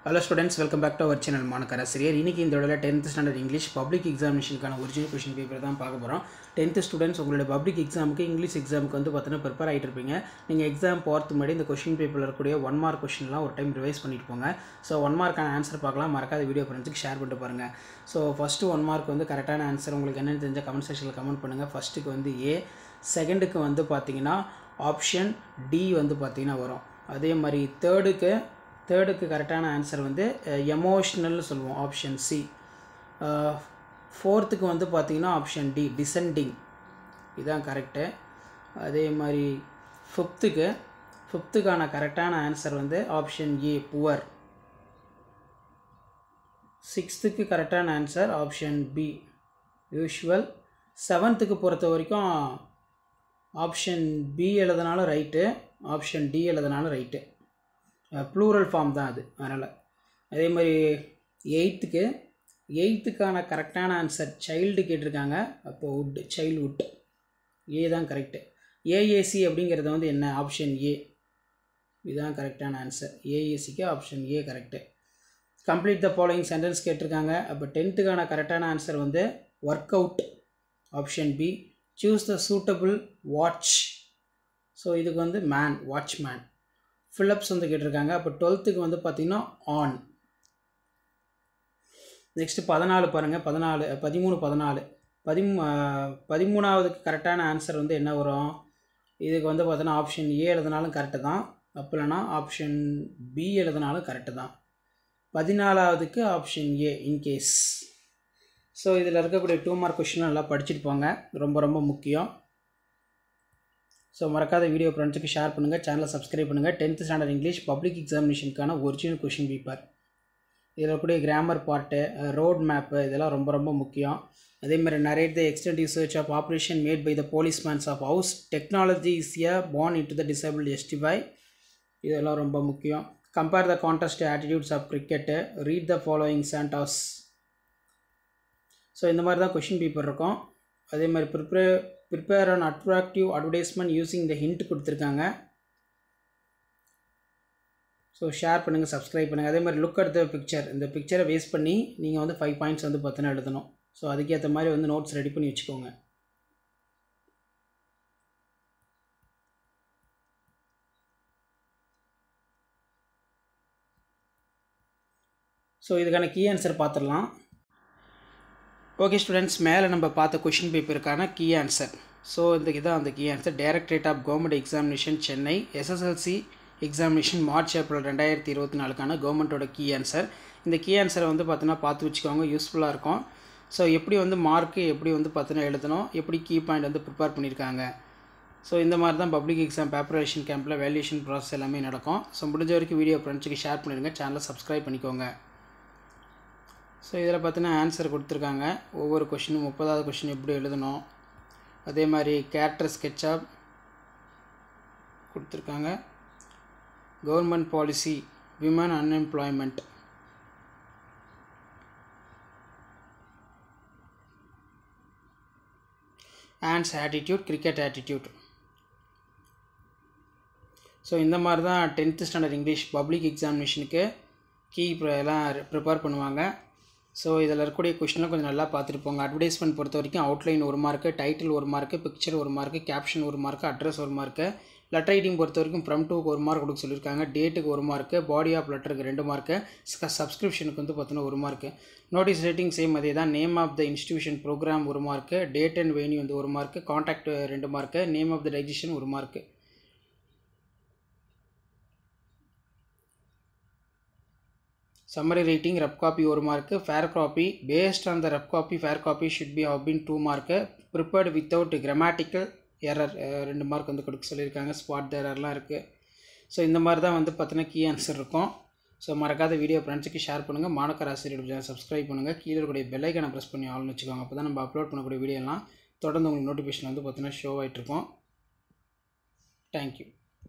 Hello students, welcome back to our channel Manakara Sirier. இன்னைக்கு இந்த வீடியோல 10th ஸ்டாண்டர்ட் இங்கிலீஷ் பப்ளிக் எக்ஸாமினேஷனுக்கான original question paper தான் பார்க்க போறோம். 10th ஸ்டூடண்ட்ஸ் உங்களுடைய பப்ளிக் எக்ஸாமுக்கு இங்கிலீஷ் எக்ஸாமுக்கு வந்து பார்த்தீங்கன்னா ப்ரிப்பேர் ஆயிட்டு இருப்பீங்க. நீங்க எக்ஸாம் போறதுக்கு முன்னாடி இந்த क्वेश्चन பேப்பர்ல இருக்கக்கூடிய 1 மார்க் क्वेश्चनலாம் ஒரு டைம் ரிவைஸ் பண்ணிட்டு போங்க. சோ 1 மார்க்கான ஆன்சர் பார்க்கலாம். மறக்காத வீடியோ ஃப்ரெண்ட்ஸ்க்கு ஷேர் பண்ணிட்டு பாருங்க. சோ ஃபர்ஸ்ட் 1 மார்க் வந்து கரெக்ட்டான ஆன்சர் உங்களுக்கு என்னன்னு தெரிஞ்சா கமெண்ட் செக்ஷன்ல கமெண்ட் பண்ணுங்க. ஃபர்ஸ்ட்க்கு வந்து A, செகண்டுக்கு வந்து பாத்தீங்கன்னா ஆப்ஷன் D வந்து பாத்தீங்கன்னா வரும். அதே மாதிரி தேர்டுக்கு கரெக்டான ஆன்சர் வந்து எமோஷனல்னு சொல்லுவோம் ஆப்ஷன் சி. ஃபோர்த்துக்கு வந்து பார்த்தீங்கன்னா ஆப்ஷன் டி டிசெண்டிங் இதுதான் கரெக்டு. அதே மாதிரி ஃபிஃப்த்துக்கான கரெக்டான ஆன்சர் வந்து ஆப்ஷன் ஏ புவர். சிக்ஸ்த்துக்கு கரெக்டான ஆன்சர் ஆப்ஷன் பி யூஷுவல். செவன்த்துக்கு பொறுத்த வரைக்கும் ஆப்ஷன் பி எழுதினாலும் ரைட்டு, ஆப்ஷன் டி எழுதினாலும் ரைட்டு, ப்ளூரல் ஃபார்ம் தான் அது அதனால். அதே மாதிரி எயித்துக்கான கரெக்டான ஆன்சர் சைல்டு கேட்டிருக்காங்க. அப்போது வுட், சைல்ட்ஹுட் ஏ தான் கரெக்டு. ஏஏசி அப்படிங்கிறது வந்து என்ன ஆப்ஷன் ஏ, இதுதான் கரெக்டான ஆன்சர். ஏஏசிக்கு option A correct. Complete the following sentence கேட்டிருக்காங்க. அப்போ 10த்துக்கான கரெக்டான ஆன்சர் வந்து work out option B. Choose the suitable watch, so இதுக்கு வந்து மேன், வாட்ச்மேன். ஃபிலிப்ஸ் வந்து கேட்டிருக்காங்க. அப்போ 12த்துக்கு வந்து பார்த்திங்கன்னா ஆன். நெக்ஸ்ட்டு 14 பாருங்கள். 13வது கரெக்டான ஆன்சர் வந்து என்ன வரும்? இதுக்கு வந்து பார்த்தோன்னா ஆப்ஷன் ஏ எழுதினாலும் கரெக்டு தான், அப்போ இல்லைனா ஆப்ஷன் பி எழுதினாலும் கரெக்டு தான். 14வதுக்கு ஆப்ஷன் ஏ இன்கேஸ். ஸோ இதில் இருக்கக்கூடிய 2 மார்க் கொஷின் நல்லா படிச்சுட்டு போங்க, ரொம்ப ரொம்ப முக்கியம். ஸோ மறக்காத வீடியோ ஃப்ரெண்ட்ஸுக்கு ஷேர் பண்ணுங்கள், சேனலை சப்ஸ்கிரைப் பண்ணுங்கள். 10th ஸ்டாண்டர்ட் இங்கிலீஷ் பப்ளிக் எக்ஸாமினேஷனுக்கான ஒரிஜினல் கொஷின் பேப்பர், இதில் கூடிய கிராமர் பார்ட்டு, ரோட் மேப்பு, இதெல்லாம் ரொம்ப ரொம்ப முக்கியம். அதேமாதிரி narrate the extensive search of operation made by the policemen's of house technology is a born into the disable testify, இதெல்லாம் ரொம்ப முக்கியம். Compare the contrast attitudes of cricket, read the following stanzas. So இந்த மாதிரி தான் question paper இருக்கும். அதே மாதிரி prepare an attractive advertisement using the hint கொடுத்துருக்காங்க. ஸோ ஷேர் பண்ணுங்கள், சப்ஸ்கிரைப் பண்ணுங்கள். அதே மாதிரி லுக் அட் த பிக்சர், இந்த பிக்சரை வேஸ்ட் பண்ணி நீங்கள் வந்து 5 பாயிண்ட்ஸ் வந்து பார்த்தீங்கன்னா எழுதணும். ஸோ அதுக்கேற்ற மாதிரி வந்து நோட்ஸ் ரெடி பண்ணி வச்சுக்கோங்க. ஸோ இதுக்கான கீ ஆன்சர் பார்த்துடலாம். ஓகே ஸ்டூடெண்ட்ஸ், மேலே நம்ம பார்த்த கொஷின் பேப்பருக்கான கீ ஆன்சர். ஸோ இதான் அந்த key answer. Directorate of government examination Chennai, SSLC examination March April 2024க்கான கவர்மெண்ட்டோட கீ ஆன்சர். இந்த கீ ஆன்சரை வந்து பார்த்தீங்கன்னா பார்த்து வச்சுக்கோங்க, யூஸ்ஃபுல்லாக இருக்கும். ஸோ எப்படி வந்து மார்க்கு எப்படி வந்து பார்த்தீங்கன்னா எழுதணும், எப்படி கீ பாயிண்ட் வந்து ப்ரிப்பேர் பண்ணியிருக்காங்க. ஸோ இந்த மாதிரி தான் பப்ளிக் எக்ஸாம் ப்ரிப்பரேஷன் கேம்பில் வேல்யூஷன் ப்ராசஸ் எல்லாமே நடக்கும். ஸோ முடிஞ்ச வரைக்கும் வீடியோ ஃப்ரெண்ட்ஸுக்கு ஷேர் பண்ணிடுங்க, சேனலை சப்ஸ்கிரைப் பண்ணிக்கோங்க. ஸோ இதில் பார்த்தீங்கன்னா ஆன்சர் கொடுத்துருக்காங்க. ஒவ்வொரு கொஷினும் 30வது கொஷின் எப்படி எழுதணும், அதே மாதிரி கேரக்டர் ஸ்கெட்சாக கொடுத்துருக்காங்க. கவர்மெண்ட் பாலிசி, விமன் அன்எம்ப்ளாய்மெண்ட், ஆன்ஸ் ஆட்டிடியூட், கிரிக்கெட் ஆட்டிடியூட். ஸோ இந்த மாதிரி தான் 10th ஸ்டாண்டர்ட் இங்கிலீஷ் பப்ளிக் எக்ஸாமினேஷனுக்கு கீ எல்லாம் ப்ரிப்பேர் பண்ணுவாங்க. ஸோ இதில் இருக்கக்கூடிய கொஷின்லாம் கொஞ்சம் நல்லா பார்த்துட்டு போங்க. அட்வர்டைஸ்மெண்ட் பொறுத்த வரைக்கும் outline 1 mark, title 1 mark, picture 1 mark, caption 1 mark, address 1 mark. Letter writing பொறுத்த வரைக்கும் ஃப்ரம் டூக்கு 1 மார்க் கொடுக்க சொல்லியிருக்காங்க. டேட்டுக்கு 1 மார்க்கு, பாடி ஆஃப் லெட்டருக்கு 2 மார்க்கு, சப்ஸ்கிரிப்ஷனுக்கு வந்து பார்த்தீங்கன்னா 1 மார்க்கு. நோட்டீஸ் ரேட்டிங் சேம் அதே தான். Name of the institution program 1 mark, date and venue வந்து 1 mark, contact 2 mark, name of the digestion 1 mark. Summary rating, rough copy 1 mark, fair copy, based on the rough copy, fair copy should be have been 2 mark, prepared without grammatical error 2 mark வந்து கொடுக்க சொல்லியிருக்காங்க. Spot எரர்லாம் இருக்குது. So இந்த மாதிரி தான் வந்து பார்த்தீங்கன்னா key answer இருக்கும். ஸோ மறக்காத வீடியோ ஃப்ரெண்ட்ஸுக்கு ஷேர் பண்ணுங்கள், மாணக்கர் ஆசிரியர் சேனல் சப்ஸ்கிரைப் பண்ணுங்கள், கீழே இருக்கக்கூடிய பெல் ஐக்கானை ப்ரெஸ் பண்ணி ஆல்னு வச்சுக்கோங்க. அப்போ தான் நம்ம அப்லோட் பண்ணக்கூடிய வீடியோலாம் தொடர்ந்து உங்களுக்கு நோட்டிஃபிகேஷன் வந்து பார்த்தீங்கன்னா ஷோ ஆகிட்ருக்கோம். தேங்க்யூ.